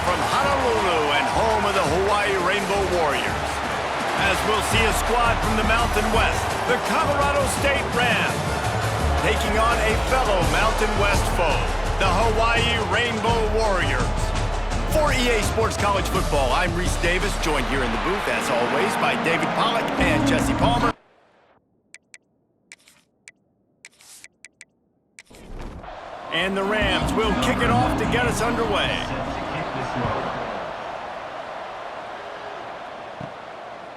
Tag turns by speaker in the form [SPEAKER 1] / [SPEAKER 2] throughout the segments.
[SPEAKER 1] from Honolulu and home of the Hawaii Rainbow Warriors. As we'll see a squad from the Mountain West, the Colorado State Rams, taking on a fellow Mountain West foe, the Hawaii Rainbow Warriors. For EA Sports College Football, I'm Reese Davis, joined here in the booth, as always, by David Pollack and Jesse Palmer. And the Rams will kick it off to get us underway.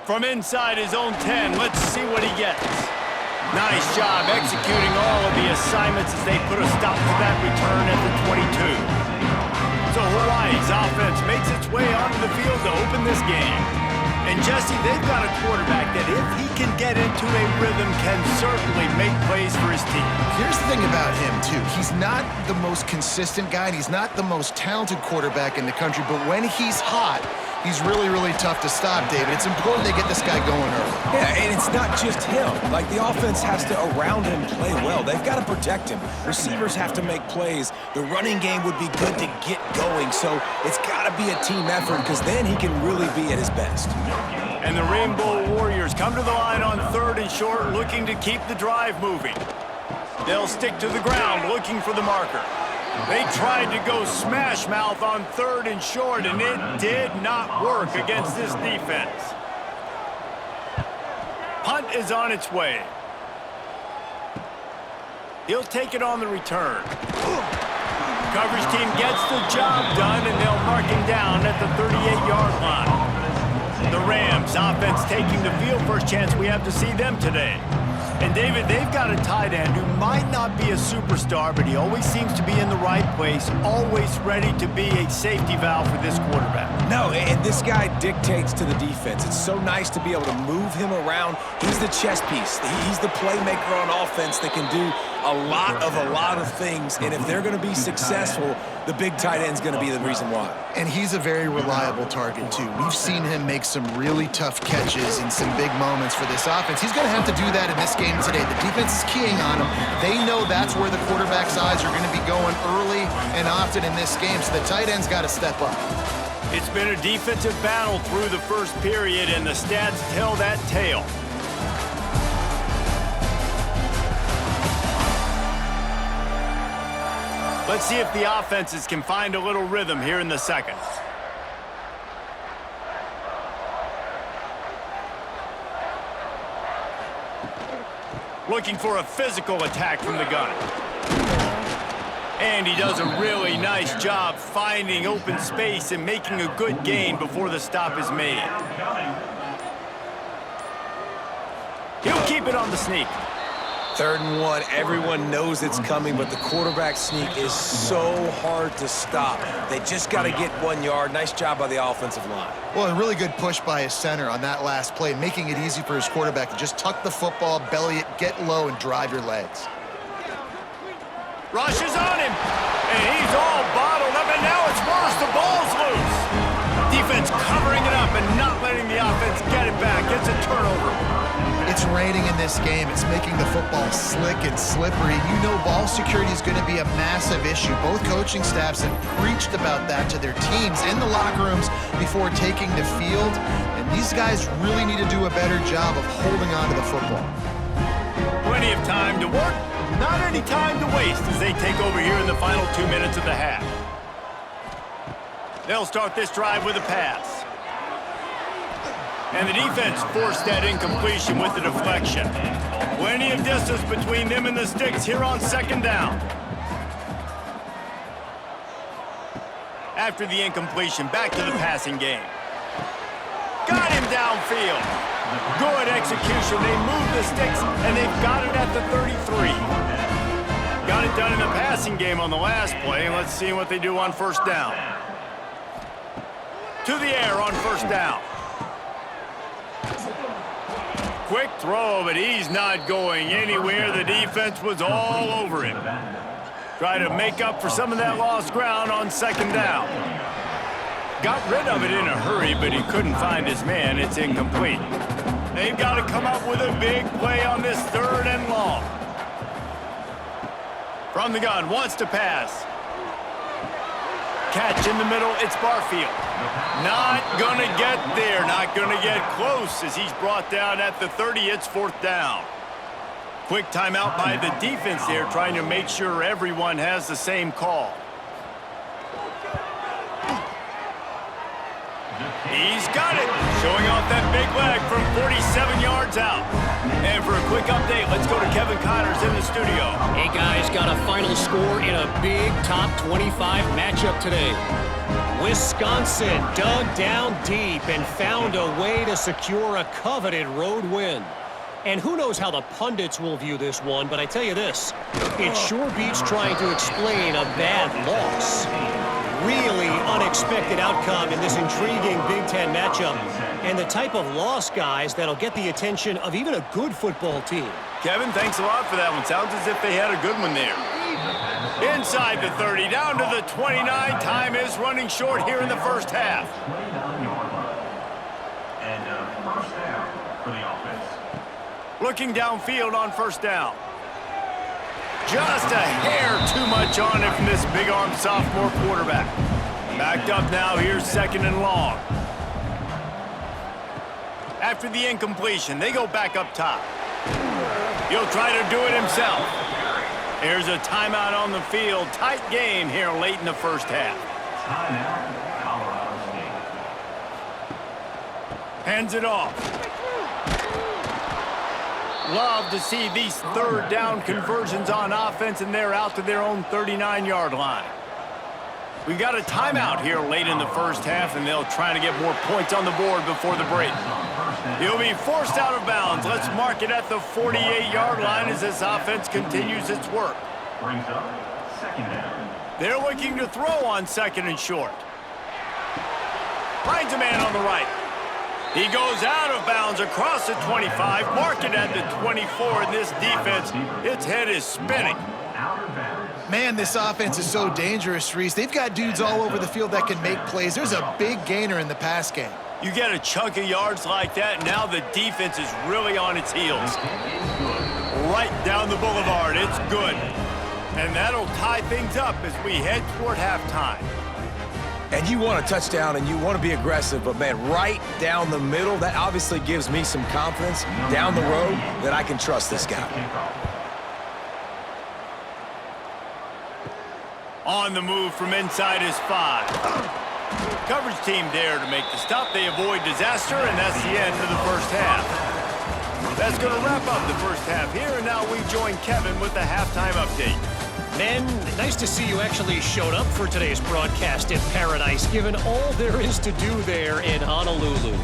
[SPEAKER 1] From inside his own 10, let's see what he gets. Nice job executing all of the assignments as they put a stop to that return at the 22. So Hawaii's offense makes its way onto the field to open this game. And Jesse, they've got a quarterback that if he can get into a rhythm can certainly make plays for his team.
[SPEAKER 2] Here's the thing about him, too. He's not the most consistent guy, and he's not the most talented quarterback in the country, but when he's hot, he's really, really tough to stop, David. It's important they get this guy going early.
[SPEAKER 3] Yeah, and it's not just him. Like, the offense has to, around him, play well. They've got to protect him. Receivers have to make plays. The running game would be good to get going, so it's got to be a team effort because then he can really be at his best.
[SPEAKER 1] And the Rainbow Warriors come to the line on 3rd and short, looking to keep the drive moving. They'll stick to the ground, looking for the marker. They tried to go smash mouth on 3rd and short, and it did not work against this defense. Punt is on its way. He'll take it on the return. Coverage team gets the job done, and they'll mark him down at the 38-yard line. The Rams offense taking the field, first chance we have to see them today. And David, they've got a tight end who might not be a superstar, but he always seems to be in the right place, always ready to be a safety valve for this quarterback.
[SPEAKER 3] No, and this guy dictates to the defense. It's so nice to be able to move him around. He's the chess piece. He's the playmaker on offense that can do a lot of things, and if they're going to be successful, the big tight end's going to be the reason why.
[SPEAKER 2] And he's a very reliable target, too. We've seen him make some really tough catches in some big moments for this offense. He's going to have to do that in this game today. The defense is keying on him. They know that's where the quarterback's eyes are going to be going early and often in this game, so the tight end's got to step up.
[SPEAKER 1] It's been a defensive battle through the first period, and the stats tell that tale. Let's see if the offenses can find a little rhythm here in the second. Looking for a physical attack from the gun. And he does a really nice job finding open space and making a good gain before the stop is made. He'll keep it on the sneak.
[SPEAKER 3] 3rd and 1, everyone knows it's coming, but the quarterback sneak is so hard to stop. They just got to get 1 yard. Nice job by the offensive line.
[SPEAKER 2] Well, a really good push by his center on that last play, making it easy for his quarterback to just tuck the football, belly it, get low, and drive your legs.
[SPEAKER 1] Rush is on him, and he's all bottled up, and now it's worse. The ball's loose. Defense covering it up and not letting the offense get it back. It's a turnover.
[SPEAKER 2] It's raining in this game. It's making the football slick and slippery. You know ball security is going to be a massive issue. Both coaching staffs have preached about that to their teams in the locker rooms before taking the field. And these guys really need to do a better job of holding on to the football.
[SPEAKER 1] Plenty of time to work, not any time to waste as they take over here in the final 2 minutes of the half. They'll start this drive with a pass. And the defense forced that incompletion with the deflection. Plenty of distance between them and the sticks here on 2nd down. After the incompletion, back to the passing game. Got him downfield. Good execution. They move the sticks, and they've got it at the 33. Got it done in the passing game on the last play. Let's see what they do on 1st down. To the air on 1st down. Quick throw, but he's not going anywhere. The defense was all over him. Try to make up for some of that lost ground on 2nd down. Got rid of it in a hurry, but he couldn't find his man. It's incomplete. They've got to come up with a big play on this 3rd and long. From the gun, wants to pass. catch in the middle. It's Barfield. Not going to get there. Not going to get close as he's brought down at the 30. It's 4th down. Quick timeout by the defense there, trying to make sure everyone has the same call. He's got it. Showing off that big leg from 47 yards out. And for a quick update, let's go to Kevin Connors in the studio.
[SPEAKER 4] Hey, guys, got a final score in a big top 25 matchup today. Wisconsin dug down deep and found a way to secure a coveted road win. And who knows how the pundits will view this one, but I tell you this, it sure beats trying to explain a bad loss. Really unexpected outcome in this intriguing Big Ten matchup, and the type of loss, guys, that'll get the attention of even a good football team.
[SPEAKER 1] Kevin, thanks a lot for that one. Sounds as if they had a good one there. Inside the 30, down to the 29. Time is running short here in the first half.
[SPEAKER 5] First down for the offense.
[SPEAKER 1] Looking downfield on first down. Just a hair too much on it from this big-armed sophomore quarterback. Backed up now, here's 2nd and long. After the incompletion, they go back up top. He'll try to do it himself. There's a timeout on the field. Tight game here late in the first half.
[SPEAKER 5] Timeout, Colorado State.
[SPEAKER 1] Hands it off. Love to see these 3rd down conversions on offense, and they're out to their own 39-yard line. We got a timeout here late in the first half, and they'll try to get more points on the board before the break. He'll be forced out of bounds. Let's mark it at the 48-yard line as this offense continues its work.
[SPEAKER 5] Brings up 2nd down.
[SPEAKER 1] They're looking to throw on 2nd and short. Finds a man on the right. He goes out of bounds across the 25, mark it at the 24, and this defense, its head is spinning.
[SPEAKER 2] Man, this offense is so dangerous, Reese. They've got dudes all over the field that can make plays. There's a big gainer in the pass game.
[SPEAKER 1] You get a chunk of yards like that, now the defense is really on its heels. Right down the boulevard, it's good. And that'll tie things up as we head toward halftime.
[SPEAKER 3] And you want a touchdown and you want to be aggressive, but man, right down the middle, that obviously gives me some confidence down the road that I can trust this guy.
[SPEAKER 1] On the move from inside his 5. Coverage team there to make the stop. They avoid disaster, and that's the end of the first half. That's going to wrap up the first half here, and now we join Kevin with the halftime update.
[SPEAKER 4] Men, nice to see you actually showed up for today's broadcast in paradise, given all there is to do there in Honolulu.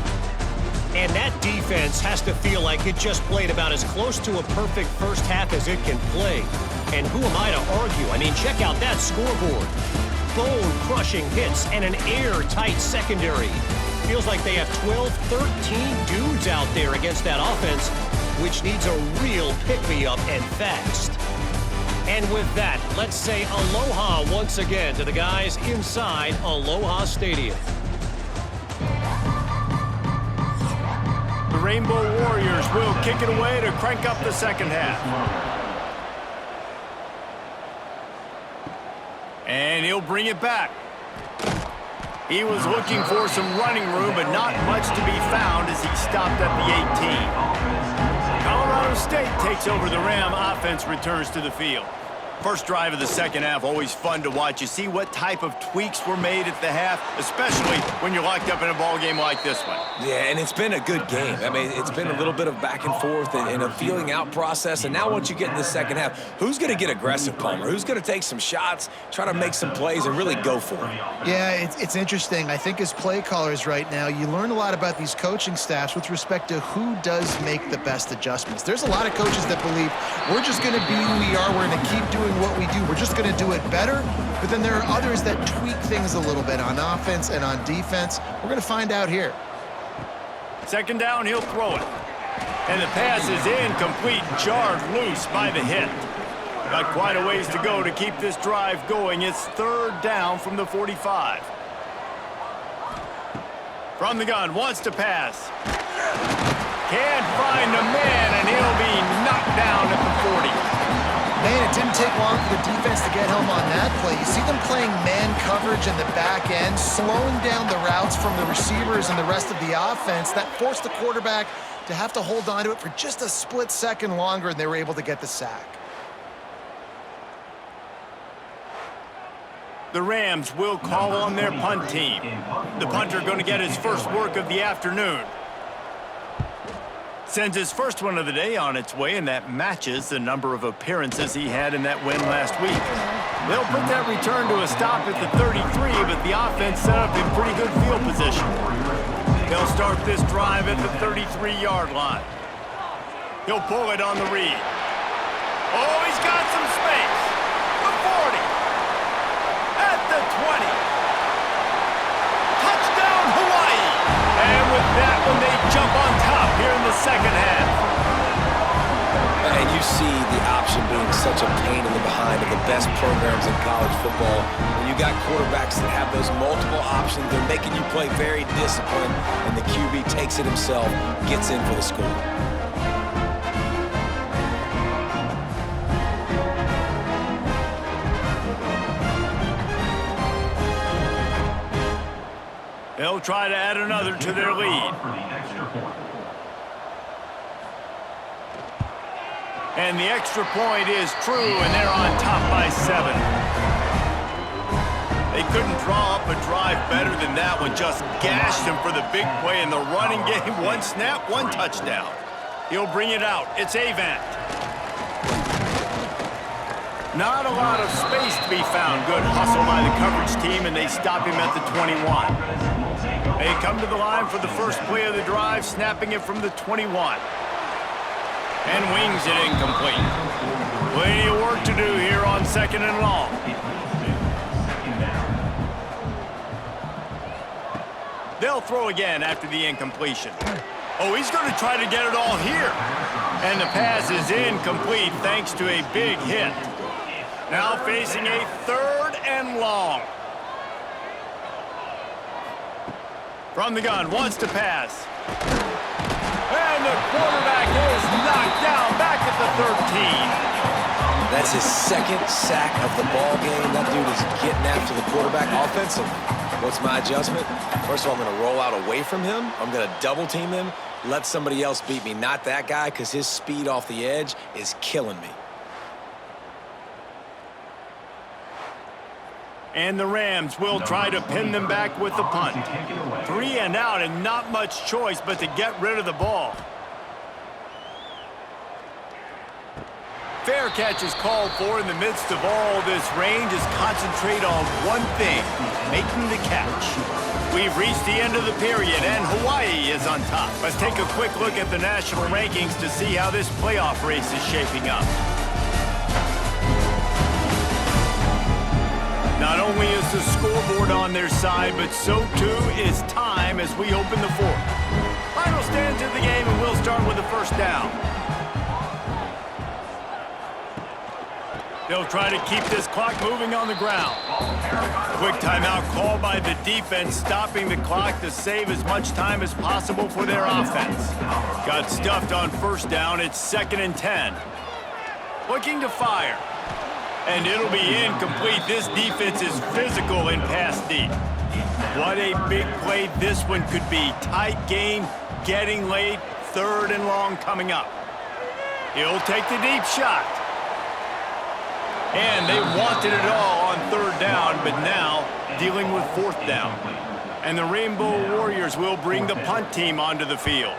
[SPEAKER 4] And that defense has to feel like it just played about as close to a perfect first half as it can play. And who am I to argue? I mean, check out that scoreboard. Bone-crushing hits and an airtight secondary. Feels like they have 12, 13 dudes out there against that offense, which needs a real pick-me-up and fast. And with that, let's say aloha once again to the guys inside Aloha Stadium.
[SPEAKER 1] The Rainbow Warriors will kick it away to crank up the second half. And he'll bring it back. He was looking for some running room, but not much to be found as he stopped at the 18. Colorado State takes over the Ram. Offense returns to the field. First drive of the second half, always fun to watch. You see what type of tweaks were made at the half, especially when you're locked up in a ball game like this one.
[SPEAKER 3] Yeah, and it's been a good game. I mean, it's been a little bit of back and forth and a feeling out process. And now once you get in the second half, who's going to get aggressive, Palmer? Who's going to take some shots, try to make some plays, and really go for it?
[SPEAKER 2] Yeah, it's interesting. I think as play callers right now, you learn a lot about these coaching staffs with respect to who does make the best adjustments. There's a lot of coaches that believe we're just going to be who we are. We're going to keep doing what we do. We're just going to do it better. But then there are others that tweak things a little bit on offense and on defense. We're going to find out here.
[SPEAKER 1] Second down, he'll throw it. And the pass is incomplete, jarred loose by the hit. Got quite a ways to go to keep this drive going. It's third down from the 45. From the gun, wants to pass. Can't find a man, and he'll be knocked down at the 40.
[SPEAKER 2] Man, it didn't take long for the defense to get home on that play. You see them playing man coverage in the back end, slowing down the routes from the receivers and the rest of the offense. That forced the quarterback to have to hold on to it for just a split second longer, and they were able to get the sack.
[SPEAKER 1] The Rams will call on their punt team. The punter going to get his first work of the afternoon. Sends his first one of the day on its way, and that matches the number of appearances he had in that win last week. They'll put that return to a stop at the 33, but the offense set up in pretty good field position. They'll start this drive at the 33-yard line. He'll pull it on the read. Oh, he's got some space. The 40. At the 20. Touchdown, Hawaii. And with that one, they jump on top here in the second half.
[SPEAKER 3] And you see the option being such a pain in the behind of the best programs in college football. When you got quarterbacks that have those multiple options, they're making you play very disciplined, and the QB takes it himself, gets in for the score.
[SPEAKER 1] They'll try to add another to their lead.
[SPEAKER 5] For the extra point.
[SPEAKER 1] And the extra point is true, and they're on top by 7. They couldn't draw up a drive better than that one. Just gashed them for the big play in the running game. One snap, one touchdown. He'll bring it out. It's Avant. Not a lot of space to be found. Good hustle by the coverage team, and they stop him at the 21. They come to the line for the first play of the drive, snapping it from the 21. And wings it incomplete. Plenty of work to do here on 2nd and long. They'll throw again after the incompletion. Oh, he's going to try to get it all here. And the pass is incomplete thanks to a big hit. Now facing a 3rd and long. From the gun, wants to pass. And the quarterback is knocked down back at the 13.
[SPEAKER 3] That's his second sack of the ball game. That dude is getting after the quarterback offensively. What's my adjustment? First of all, I'm going to roll out away from him. I'm going to double team him, let somebody else beat me, not that guy, because his speed off the edge is killing me.
[SPEAKER 1] And the Rams will try to pin them back with the punt. 3 and out, and not much choice but to get rid of the ball. Fair catch is called for. In the midst of all this rain, just concentrate on one thing, making the catch. We've reached the end of the period, and Hawaii is on top. Let's take a quick look at the national rankings to see how this playoff race is shaping up. Not only is the scoreboard on their side, but so too is time as we open the 4th. Final stands of the game, and we'll start with the first down. They'll try to keep this clock moving on the ground. Quick timeout called by the defense, stopping the clock to save as much time as possible for their offense. Got stuffed on first down. It's 2nd and 10. Looking to fire. And it'll be incomplete. This defense is physical in pass deep. What a big play this one could be. Tight game, getting late, 3rd and long coming up. He'll take the deep shot. And they wanted it all on 3rd down, but now dealing with 4th down. And the Rainbow Warriors will bring the punt team onto the field.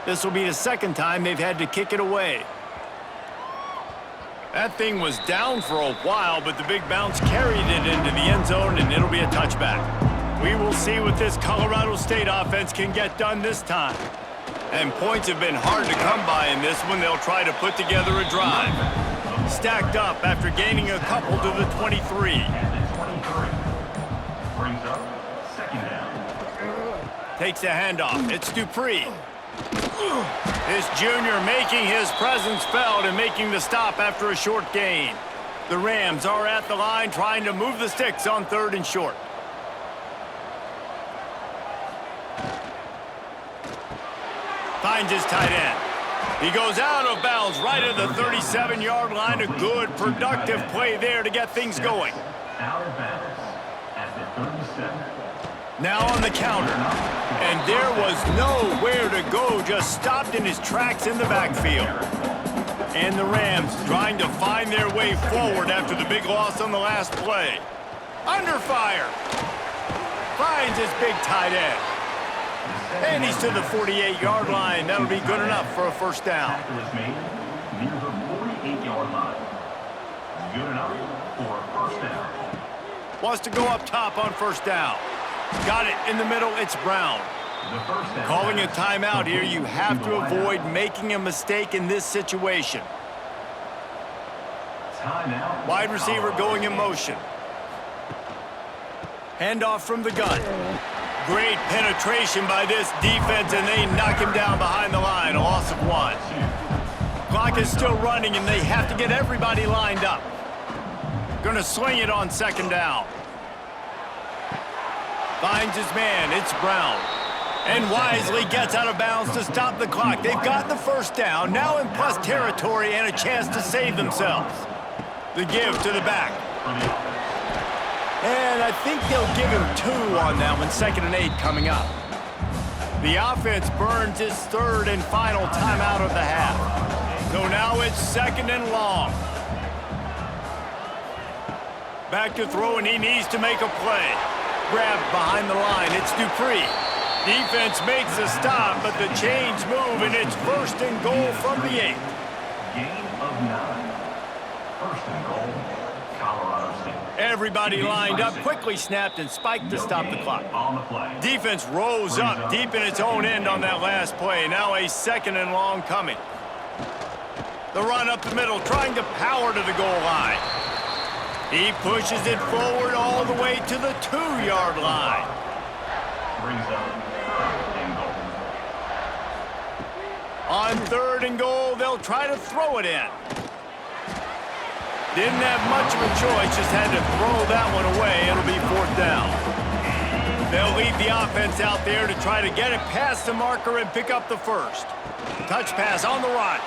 [SPEAKER 1] This will be the 2nd time they've had to kick it away. That thing was down for a while, but the big bounce carried it into the end zone, and it'll be a touchback. We will see what this Colorado State offense can get done this time. And points have been hard to come by in this one. They'll try to put together a drive. Stacked up after gaining a couple to the 23.
[SPEAKER 5] Brings up 2nd down.
[SPEAKER 1] Takes a handoff. It's Dupree. This junior making his presence felt and making the stop after a short gain. The Rams are at the line trying to move the sticks on 3rd and short. Finds his tight end. He goes out of bounds right at the 37-yard line. A good, productive play there to get things going.
[SPEAKER 5] Out of bounds at the 37.
[SPEAKER 1] Now on the counter. And there was nowhere to go, just stopped in his tracks in the backfield. And the Rams trying to find their way forward after the big loss on the last play. Under fire. Finds his big tight end. And he's to the 48-yard line. That'll be good enough for a first down.
[SPEAKER 5] Tackle is made near the 48-yard line. Good enough for a first down.
[SPEAKER 1] Wants to go up top on first down. Got it in the middle. It's Brown.
[SPEAKER 5] The first down.
[SPEAKER 1] Calling a timeout here. You have to avoid making a mistake in this situation.
[SPEAKER 5] Timeout.
[SPEAKER 1] Wide receiver going in motion. Handoff from the gun. Great penetration by this defense, and they knock him down behind the line. A loss of 1. Clock is still running, and they have to get everybody lined up. Gonna swing it on second down. Finds his man. It's Brown. And wisely gets out of bounds to stop the clock. They've got the first down, now in plus territory and a chance to save themselves. The give to the back. And I think they'll give him 2 on that one. 2nd and 8 coming up. The offense burns its 3rd and final timeout of the half. So now it's 2nd and long. Back to throw, and he needs to make a play. Grabbed behind the line. It's Dupree. Defense makes a stop, but the chains move, and it's 1st and goal from the 8.
[SPEAKER 5] Gain of 9. 1st and goal, Colorado State.
[SPEAKER 1] Everybody lined up, quickly snapped and spiked to stop the clock.
[SPEAKER 5] On the play.
[SPEAKER 1] Defense rose up deep in its own end on that last play. Now a 2nd and long coming. The run up the middle, trying to power to the goal line. He pushes it forward all the way to the 2-yard line.
[SPEAKER 5] Brings up 3rd and goal.
[SPEAKER 1] On 3rd and goal, they'll try to throw it in. Didn't have much of a choice, just had to throw that one away. It'll be 4th down. They'll lead the offense out there to try to get it past the marker and pick up the first. Touch pass on the run.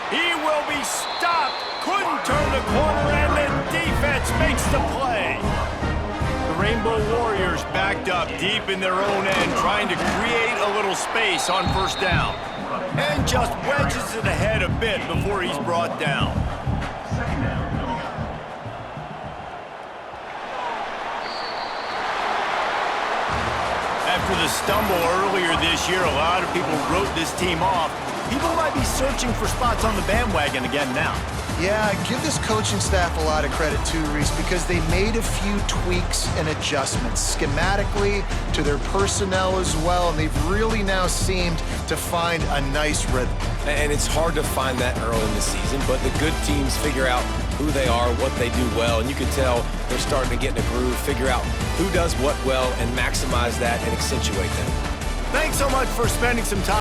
[SPEAKER 1] He will be stopped. Couldn't turn the corner, and the defense makes the play. The Rainbow Warriors backed up deep in their own end, trying to create a little space on first down. And just wedges it ahead a bit before he's brought down.
[SPEAKER 5] 2nd down.
[SPEAKER 1] After the stumble earlier this year, a lot of people wrote this team off. People might be searching for spots on the bandwagon again now.
[SPEAKER 2] Yeah, give this coaching staff a lot of credit too, Reese, because they made a few tweaks and adjustments schematically to their personnel as well, and they've really now seemed to find a nice rhythm.
[SPEAKER 3] And it's hard to find that early in the season, but the good teams figure out who they are, what they do well, and you can tell they're starting to get in a groove, figure out who does what well, and maximize that and accentuate that.
[SPEAKER 1] Thanks so much for spending some time